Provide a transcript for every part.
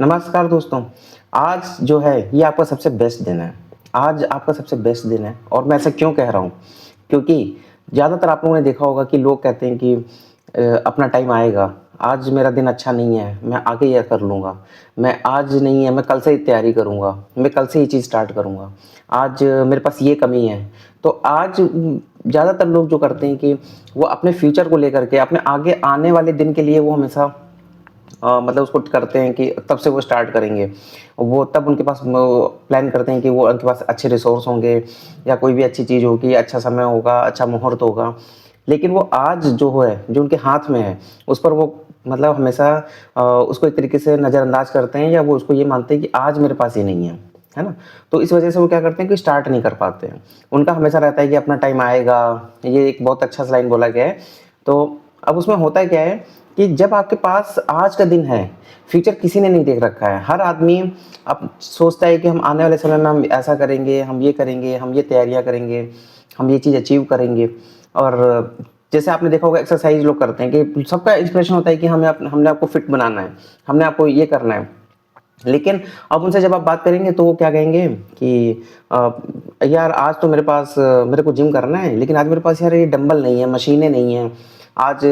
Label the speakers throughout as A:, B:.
A: नमस्कार दोस्तों। आज जो है ये आपका सबसे बेस्ट दिन है। आज आपका सबसे बेस्ट दिन है और मैं ऐसा क्यों कह रहा हूँ? क्योंकि ज़्यादातर आप लोगों ने देखा होगा कि लोग कहते हैं कि अपना टाइम आएगा, आज मेरा दिन अच्छा नहीं है, मैं आगे ये कर लूँगा। मैं आज नहीं है, मैं कल से ही तैयारी करूँगा, मैं कल से ये चीज़ स्टार्ट करूँगा। आज मेरे पास ये कमी है। तो आज ज़्यादातर लोग जो करते हैं कि वो अपने फ्यूचर को लेकर के, अपने आगे आने वाले दिन के लिए वो हमेशा मतलब उसको करते हैं कि तब से वो स्टार्ट करेंगे। वो तब उनके पास प्लान करते हैं कि वो उनके पास अच्छे रिसोर्स होंगे या कोई भी अच्छी चीज़ होगी, अच्छा समय होगा, अच्छा मुहूर्त होगा। लेकिन वो आज जो है, जो उनके हाथ में है, उस पर वो मतलब हमेशा उसको एक तरीके से नज़रअंदाज करते हैं या वो उसको ये मानते हैं कि आज मेरे पास ये नहीं है ना? तो इस वजह से वो क्या करते हैं कि स्टार्ट नहीं कर पाते हैं। उनका हमेशा रहता है कि अपना टाइम आएगा, ये एक बहुत अच्छा सा लाइन बोला गया है। तो अब उसमें होता क्या है कि जब आपके पास आज का दिन है, फ्यूचर किसी ने नहीं देख रखा है। हर आदमी अब सोचता है कि हम आने वाले समय में हम ऐसा करेंगे, हम ये करेंगे, हम ये तैयारियाँ करेंगे, हम ये चीज़ अचीव करेंगे। और जैसे आपने देखा होगा एक्सरसाइज़ लोग करते हैं कि सबका इंस्पिरेशन होता है कि हमने आपको फिट बनाना है, हमने आपको ये करना है। लेकिन अब उनसे जब आप बात करेंगे तो वो क्या कहेंगे कि यार आज तो मेरे को जिम करना है, लेकिन आज मेरे पास यार ये डंबल नहीं है, मशीनें नहीं हैं। आज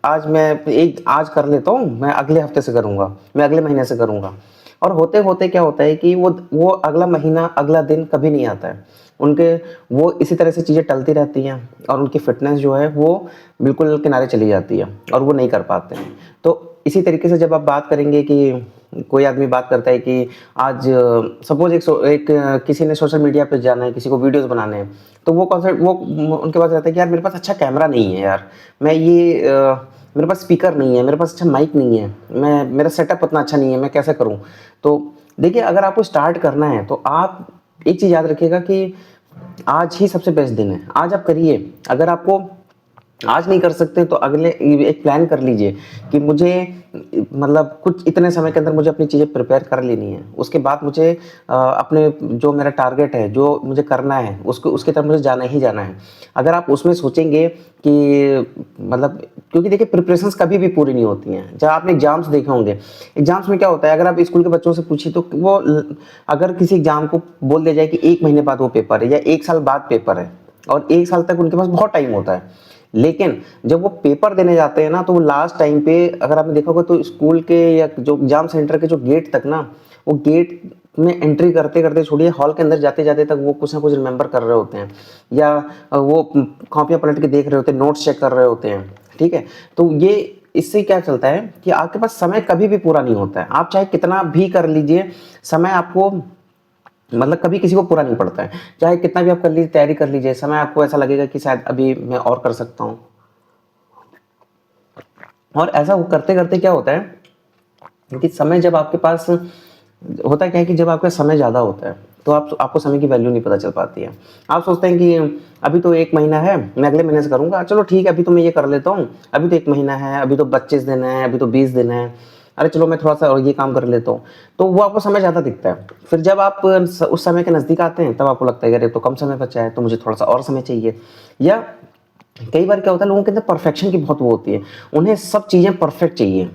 A: आज मैं एक आज कर लेता हूँ, मैं अगले हफ्ते से करूँगा, मैं अगले महीने से करूँगा। और होते-होते क्या होता है कि वो अगला महीना, अगला दिन कभी नहीं आता है। उनके वो इसी तरह से चीज़ें टलती रहती हैं और उनकी फ़िटनेस जो है वो बिल्कुल किनारे चली जाती है और वो नहीं कर पाते हैं। तो इसी तरीके से जब आप बात करेंगे कि कोई आदमी बात करता है कि आज सपोज़ किसी ने सोशल मीडिया पे जाना है, किसी को वीडियोज़ बनाने हैं, तो वो कॉन्सेप्ट वो उनके पास रहता है कि यार मेरे पास अच्छा कैमरा नहीं है यार, मैं मेरे पास स्पीकर नहीं है, मेरे पास अच्छा माइक नहीं है, मेरा सेटअप उतना अच्छा नहीं है, मैं कैसे करूँ? तो देखिए, अगर आपको स्टार्ट करना है तो आप एक चीज़ याद रखिएगा कि आज ही सबसे बेस्ट दिन है। आज आप करिए। अगर आपको आज नहीं कर सकते तो अगले एक प्लान कर लीजिए कि मुझे मतलब कुछ इतने समय के अंदर मुझे अपनी चीज़ें प्रिपेयर कर लेनी है। उसके बाद मुझे अपने जो मेरा टारगेट है, जो मुझे करना है, उसको उसकी तरफ मुझे जाना ही जाना है। अगर आप उसमें सोचेंगे कि मतलब क्योंकि देखिए प्रिपरेशंस कभी भी पूरी नहीं होती हैं। जब आपने एग्ज़ाम्स देखे होंगे, एग्ज़ाम्स में क्या होता है अगर आप स्कूल के बच्चों से पूछिए तो अगर किसी एग्ज़ाम को बोल दिया जाए कि 1 महीने बाद वो पेपर है या 1 साल बाद पेपर है और 1 साल तक उनके पास बहुत टाइम होता है। लेकिन जब वो पेपर देने जाते हैं ना तो वो लास्ट टाइम पे अगर आपने देखा होगा तो स्कूल के या जो एग्जाम सेंटर के जो गेट तक ना वो गेट में एंट्री करते करते छोड़िए हॉल के अंदर जाते जाते तक वो कुछ ना कुछ रिमेंबर कर रहे होते हैं या वो कॉपियां पलट के देख रहे होते हैं, नोट्स चेक कर रहे होते हैं। ठीक है, तो ये इससे क्या चलता है कि आपके पास समय कभी भी पूरा नहीं होता है। आप चाहे कितना भी कर लीजिए, समय आपको मतलब कभी किसी को पूरा नहीं पड़ता है। चाहे कितना भी आप कर लीजिए, तैयारी कर लीजिए, समय आपको ऐसा लगेगा कि शायद अभी मैं और कर सकता हूँ। और ऐसा करते-करते क्या होता है कि समय जब आपके पास होता क्या है कि जब आपका समय ज़्यादा होता है, तो आपको समय की वैल्यू नहीं पता चल पाती है। आप सोचते हैं कि अभी तो 1 महीना है, मैं अगले महीने से करूँगा, चलो ठीक है अभी तो मैं ये कर लेता हूँ, अभी तो 1 महीना है, अभी तो 25 दिन है, अभी तो 20 दिन है, अरे चलो मैं थोड़ा-सा और ये काम कर लेता हूँ। तो वो आपको समय ज़्यादा दिखता है। फिर जब आप उस समय के नज़दीक आते हैं, तब आपको लगता है कि अरे अब तो कम समय बचा है, तो मुझे थोड़ा-सा और समय चाहिए। या कई बार क्या होता है लोगों के अंदर परफेक्शन की बहुत वो होती है, उन्हें सब चीज़ें परफेक्ट चाहिए,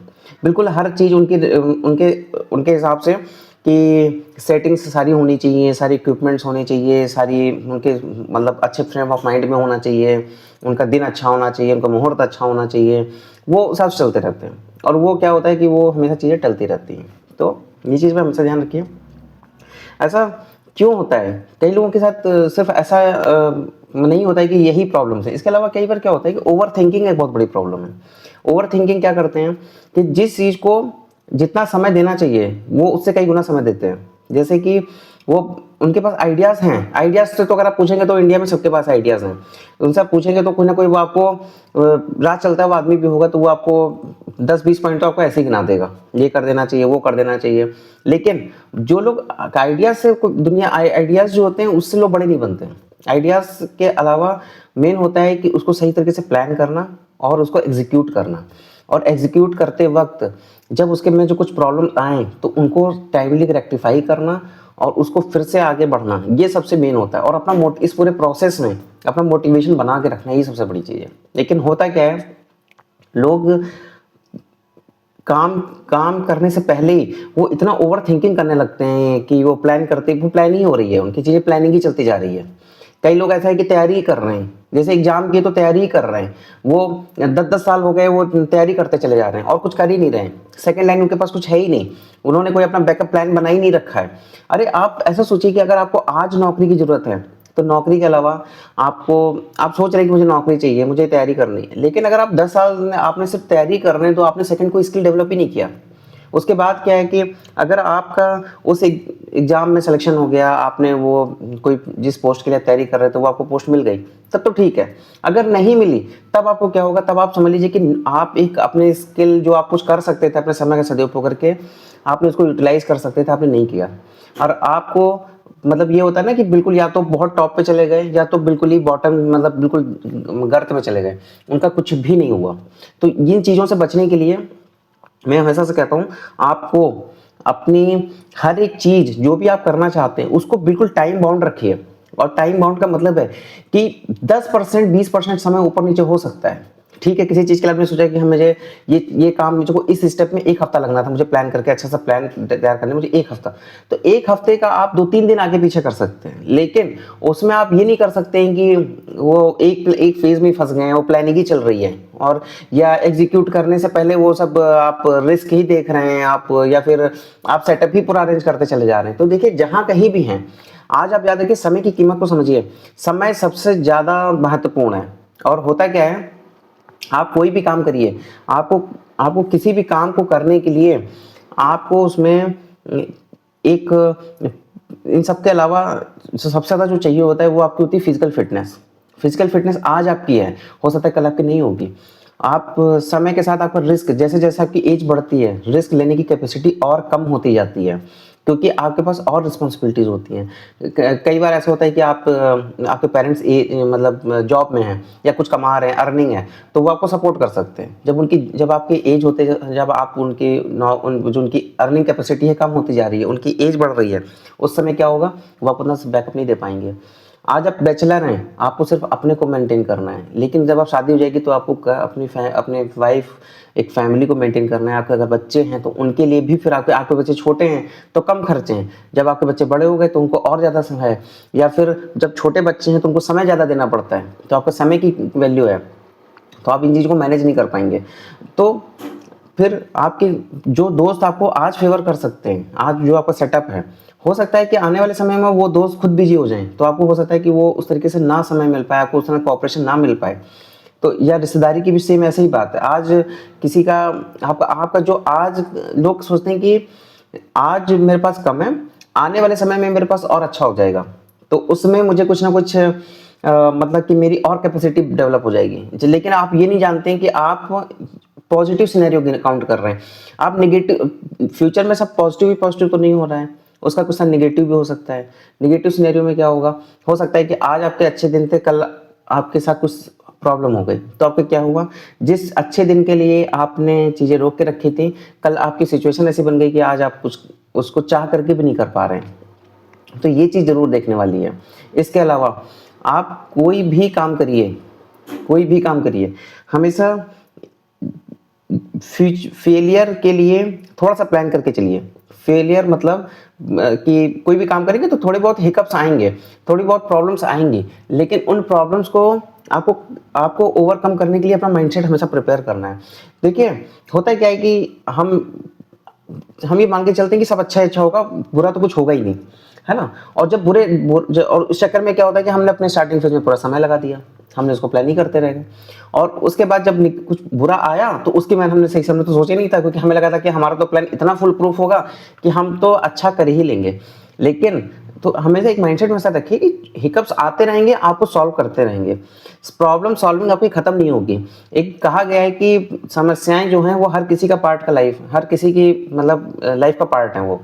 A: बिल्कुल हर चीज़ उनके उनके हिसाब से कि सेटिंग्स सारी होनी चाहिए, सारी इक्विपमेंट्स होने चाहिए, सारी उनके मतलब अच्छे फ्रेम ऑफ माइंड में होना चाहिए, उनका दिन अच्छा होना चाहिए, उनका मुहूर्त अच्छा होना चाहिए, वो सब चलते रहते हैं और वो क्या होता है कि वो हमेशा चीज़ें टलती रहती हैं। तो ये चीज़ में हमेशा ध्यान रखिए। ऐसा क्यों होता है? कई लोगों के साथ सिर्फ़ ऐसा नहीं होता है कि यही प्रॉब्लम्स है। इसके अलावा कई बार क्या होता है कि ओवरथिंकिंग एक बहुत बड़ी प्रॉब्लम है। ओवरथिंकिंग क्या करते हैं कि जिस चीज़ को जितना समय देना चाहिए, वो उससे कई गुना समय देते हैं। जैसे कि वो उनके पास आइडियाज़ हैं, आइडियाज़ से तो अगर आप पूछेंगे तो इंडिया में सबके पास आइडियाज़ हैं। उनसे आप पूछेंगे तो कोई ना कोई वो आपको राह चलता हुआ आदमी भी होगा तो वो आपको 10-20 पॉइंट तो आपको ऐसे ही गिना देगा। ये कर देना चाहिए, वो कर देना चाहिए। लेकिन जो लोग आइडियाज़ से दुनिया आइडियाज़ जो होते हैं उससे लोग बड़े नहीं बनते हैं। आइडियाज़ के अलावा मेन होता है कि उसको सही तरीके से प्लान करना और उसको एग्ज़ीक्यूट करना। और एग्ज़ीक्यूट करते वक़्त जब उसके में जो कुछ प्रॉब्लम आएँ तो उनको टाइमली रेक्टिफ़ाई करना और उसको फिर से आगे बढ़ना, ये सबसे मेन होता है। और अपना इस पूरे प्रोसेस में अपना मोटिवेशन बना के रखना, ये सबसे बड़ी चीज़ है। लेकिन होता क्या है, लोग काम काम करने से पहले ही वो इतना ओवर थिंकिंग करने लगते हैं कि वो प्लान करते, वो प्लान ही हो रही है, उनकी चीज़ें प्लानिंग ही चलती जा रही है। कई लोग ऐसा है कि तैयारी ही कर रहे हैं, जैसे एग्जाम की तो तैयारी ही कर रहे हैं, वो 10-10 साल हो गए वो तैयारी करते चले जा रहे हैं और कुछ कर ही नहीं रहे हैं। सेकंड लाइन उनके पास कुछ है ही नहीं, उन्होंने कोई अपना बैकअप प्लान बना ही नहीं रखा है। अरे आप ऐसा सोचिए कि अगर आपको आज नौकरी की ज़रूरत है, तो नौकरी के अलावा आपको, आप सोच रहे हैं कि मुझे नौकरी चाहिए, मुझे तैयारी करनी है, लेकिन अगर आप 10 साल में आपने सिर्फ तैयारी कर रहे हैं तो आपने सेकंड कोई स्किल डेवलप ही नहीं किया। उसके बाद क्या है कि अगर आपका उस एग्जाम में सिलेक्शन हो गया, आपने वो कोई जिस पोस्ट के लिए तैयारी कर रहे थे वो आपको पोस्ट मिल गई, तब तो ठीक है। अगर नहीं मिली तब आपको क्या होगा, तब आप समझ लीजिए कि आप एक अपने स्किल जो आप कुछ कर सकते थे अपने समय का सदुपयोग करके, आपने उसको यूटिलाइज कर सकते थे, आपने नहीं किया। और आपको मतलब ये होता है ना कि बिल्कुल या तो बहुत टॉप पे चले गए या तो बिल्कुल ही बॉटम, मतलब बिल्कुल गर्त में चले गए, उनका कुछ भी नहीं हुआ। तो इन चीज़ों से बचने के लिए मैं हमेशा से कहता हूँ, आपको अपनी हर एक चीज जो भी आप करना चाहते हैं उसको बिल्कुल टाइम बाउंड रखिए। और टाइम बाउंड का मतलब है कि 10% 20% समय ऊपर नीचे हो सकता है, ठीक है। किसी चीज के लिए आपने सोचा कि हम मुझे ये काम मुझको इस स्टेप में 1 हफ्ता लगना था, मुझे प्लान करके अच्छा सा प्लान तैयार करने मुझे 1 हफ्ता, तो 1 हफ्ते का आप 2-3 दिन आगे पीछे कर सकते हैं। लेकिन उसमें आप ये नहीं कर सकते हैं कि वो एक फेज में फंस गए हैं, वो प्लानिंग ही चल रही है, और या एग्जीक्यूट करने से पहले वो सब आप रिस्क ही देख रहे हैं आप, या फिर आप सेटअप ही पूरा अरेंज करते चले जा रहे हैं। तो देखिए जहां कहीं भी हैं, आज आप याद रखिए समय की कीमत को समझिए। समय सबसे ज्यादा महत्वपूर्ण है। और होता क्या है, आप कोई भी काम करिए, आपको आपको किसी भी काम को करने के लिए आपको उसमें एक, इन सब के अलावा सबसे ज़्यादा जो चाहिए होता है वो आपकी होती है फिजिकल फिटनेस। फिजिकल फिटनेस आज आपकी है, हो सकता है कल आपकी नहीं होगी। आप समय के साथ आपका रिस्क, जैसे जैसे आपकी एज बढ़ती है, रिस्क लेने की कैपेसिटी और कम होती जाती है, क्योंकि आपके पास और रिस्पॉन्सिबिलिटीज होती हैं। कई बार ऐसा होता है कि आप आपके पेरेंट्स मतलब जॉब में हैं या कुछ कमा रहे हैं, अर्निंग है, तो वो आपको सपोर्ट कर सकते हैं। जब आपकी एज होते, जब आप जो उनकी अर्निंग कैपेसिटी है कम होती जा रही है, उनकी एज बढ़ रही है, उस समय क्या होगा, वो आप उतना बैकअप नहीं दे पाएंगे। आज आप बैचलर हैं, आपको सिर्फ अपने को मेंटेन करना है, लेकिन जब आप शादी हो जाएगी तो आपको अपने वाइफ, एक फैमिली को मेंटेन करना है। आपके अगर बच्चे हैं तो उनके लिए भी, फिर आपके बच्चे छोटे हैं तो कम खर्चे हैं, जब आपके बच्चे बड़े हो गए तो उनको और ज़्यादा समय है, या फिर जब छोटे बच्चे हैं तो उनको समय ज़्यादा देना पड़ता है, तो आपका समय की वैल्यू है, तो आप इन चीज़ों को मैनेज नहीं कर पाएंगे। तो फिर आपके जो दोस्त आपको आज फेवर कर सकते हैं, आज जो आपका सेटअप है, हो सकता है कि आने वाले समय में वो दोस्त खुद बिजी हो जाएं, तो आपको हो सकता है कि वो उस तरीके से ना समय मिल पाए, आपको उस समय कोऑपरेशन ना मिल पाए। तो या रिश्तेदारी की भी सेम ऐसे ही बात है। आज किसी का, आपका जो आज लोग सोचते हैं कि आज मेरे पास कम है, आने वाले समय में मेरे पास और अच्छा हो जाएगा, तो उसमें मुझे कुछ ना कुछ मतलब कि मेरी और कैपेसिटी डेवलप हो जाएगी। लेकिन आप ये नहीं जानते हैं कि आप पॉजिटिव सिनेरियो काउंट कर रहे हैं। आप नेगेटिव, फ्यूचर में सब पॉजिटिव ही पॉजिटिव तो नहीं हो रहा है, उसका कुछ नेगेटिव भी हो सकता है। नेगेटिव सिनेरियो में क्या होगा, हो सकता है कि आज आपके अच्छे दिन थे, कल आपके साथ कुछ प्रॉब्लम हो गई, तो आपके क्या हुआ, जिस अच्छे दिन के लिए आपने चीज़ें रोक के रखी थी, कल आपकी सिचुएशन ऐसी बन गई कि आज आप कुछ उसको चाह करके भी नहीं कर पा रहे हैं। तो ये चीज़ ज़रूर देखने वाली है। इसके अलावा आप कोई भी काम करिए, कोई भी काम करिए, हमेशा फेलियर के लिए थोड़ा सा प्लान करके चलिए। फेलियर मतलब कि कोई भी काम करेंगे तो थोड़े बहुत हिकअप्स आएंगे, थोड़ी बहुत प्रॉब्लम्स आएंगी, लेकिन उन प्रॉब्लम्स को आपको आपको ओवरकम करने के लिए अपना माइंडसेट हमेशा प्रिपेयर करना है। देखिए होता है क्या है कि हम ये मान के चलते हैं कि सब अच्छा अच्छा होगा, बुरा तो कुछ होगा ही नहीं, है ना। और जब और उस चक्कर में क्या होता है कि हमने अपने स्टार्टिंग फेज में पूरा समय लगा दिया, हमने उसको प्लान ही करते रह गए, और उसके बाद जब कुछ बुरा आया तो उसके बाद हमने सही समय तो सोचा नहीं था, क्योंकि हमें लगा था कि हमारा तो प्लान इतना फुल प्रूफ होगा कि हम तो अच्छा कर ही लेंगे। लेकिन तो हमेशा एक माइंडसेट में ऐसा रखिए कि हिकअप्स आते रहेंगे, आपको सॉल्व करते रहेंगे, प्रॉब्लम सॉल्विंग आपकी खत्म नहीं होगी। एक कहा गया है कि समस्याएं जो हैं वो हर किसी का पार्ट का लाइफ, हर किसी की मतलब लाइफ का पार्ट है वो।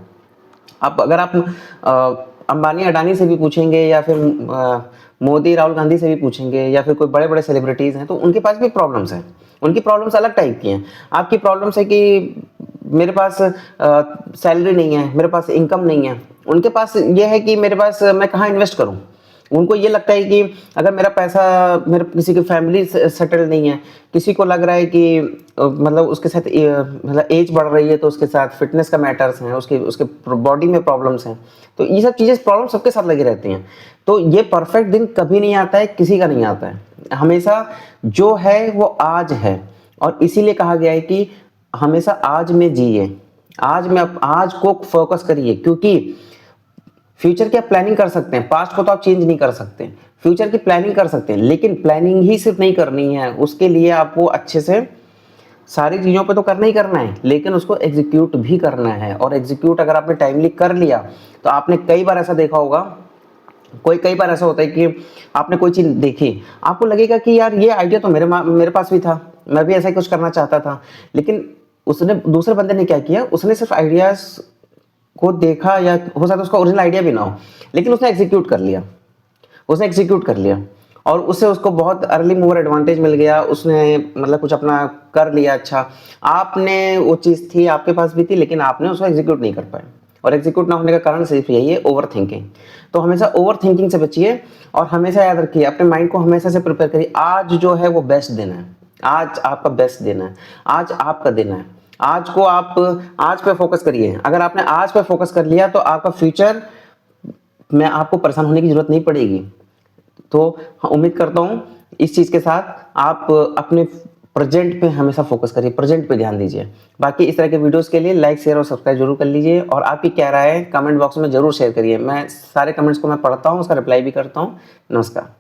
A: अगर आप अंबानी अडानी से भी पूछेंगे, या फिर मोदी राहुल गांधी से भी पूछेंगे, या फिर कोई बड़े बड़े सेलिब्रिटीज हैं, तो उनके पास भी प्रॉब्लम्स हैं। उनकी प्रॉब्लम्स अलग टाइप की हैं। आपकी प्रॉब्लम्स है कि मेरे पास सैलरी नहीं है, मेरे पास इनकम नहीं है। उनके पास ये है कि मेरे पास, मैं कहाँ इन्वेस्ट करूँ, उनको ये लगता है कि अगर मेरा पैसा, मेरे किसी की फैमिली सेटल नहीं है, किसी को लग रहा है कि मतलब उसके साथ मतलब एज बढ़ रही है तो उसके साथ फिटनेस का मैटर्स हैं, उसके उसके बॉडी में प्रॉब्लम्स हैं, तो ये सब चीज़ें प्रॉब्लम सबके साथ लगी रहती हैं। तो ये परफेक्ट दिन कभी नहीं आता है, किसी का नहीं आता है, हमेशा जो है वो आज है। और इसीलिए कहा गया है कि हमेशा आज में जिए, आज में आज को फोकस करिए, क्योंकि फ्यूचर की आप प्लानिंग कर सकते हैं, पास्ट को तो आप चेंज नहीं कर सकते, फ्यूचर की प्लानिंग कर सकते हैं, लेकिन प्लानिंग ही सिर्फ नहीं करनी है, उसके लिए आपको अच्छे से सारी चीज़ों पे तो करना ही करना है, लेकिन उसको एग्जीक्यूट भी करना है। और एग्जीक्यूट अगर आपने टाइमली कर लिया तो आपने कई बार ऐसा देखा होगा, कई बार ऐसा होता है कि आपने कोई चीज़ देखी, आपको लगेगा कि यार ये आइडिया तो मेरे पास भी था, मैं भी ऐसा ही कुछ करना चाहता था, लेकिन उसने दूसरे बंदे ने क्या किया, उसने सिर्फ आइडियाज को देखा, या हो सकता है उसका ओरिजिनल आइडिया भी ना हो, लेकिन उसने एग्जीक्यूट कर लिया, उसने एग्जीक्यूट कर लिया, और उससे उसको बहुत अर्ली मूवर एडवांटेज मिल गया, उसने मतलब कुछ अपना कर लिया। अच्छा, आपने वो चीज़ थी आपके पास भी थी, लेकिन आपने उसको एग्जीक्यूट नहीं कर पाए, और एग्जीक्यूट ना होने का कारण सिर्फ यही है, ओवर थिंकिंग। तो हमेशा ओवर थिंकिंग से बचिए, और हमेशा याद रखिए, अपने माइंड को हमेशा से प्रिपेयर करिए, आज जो है वो बेस्ट दिन है, आज आपका बेस्ट दिन है, आज आपका दिन है, आज को आप आज पे फोकस करिए। अगर आपने आज पे फोकस कर लिया तो आपका फ्यूचर में आपको परेशान होने की जरूरत नहीं पड़ेगी। तो हाँ, उम्मीद करता हूँ इस चीज़ के साथ आप अपने प्रेजेंट पे हमेशा फोकस करिए, प्रेजेंट पे ध्यान दीजिए। बाकी इस तरह के वीडियोस के लिए लाइक, शेयर और सब्सक्राइब जरूर कर लीजिए, और आपकी क्या राय है कमेंट बॉक्स में जरूर शेयर करिए, मैं सारे कमेंट्स को मैं पढ़ता हूँ, उसका रिप्लाई भी करता हूँ। नमस्कार।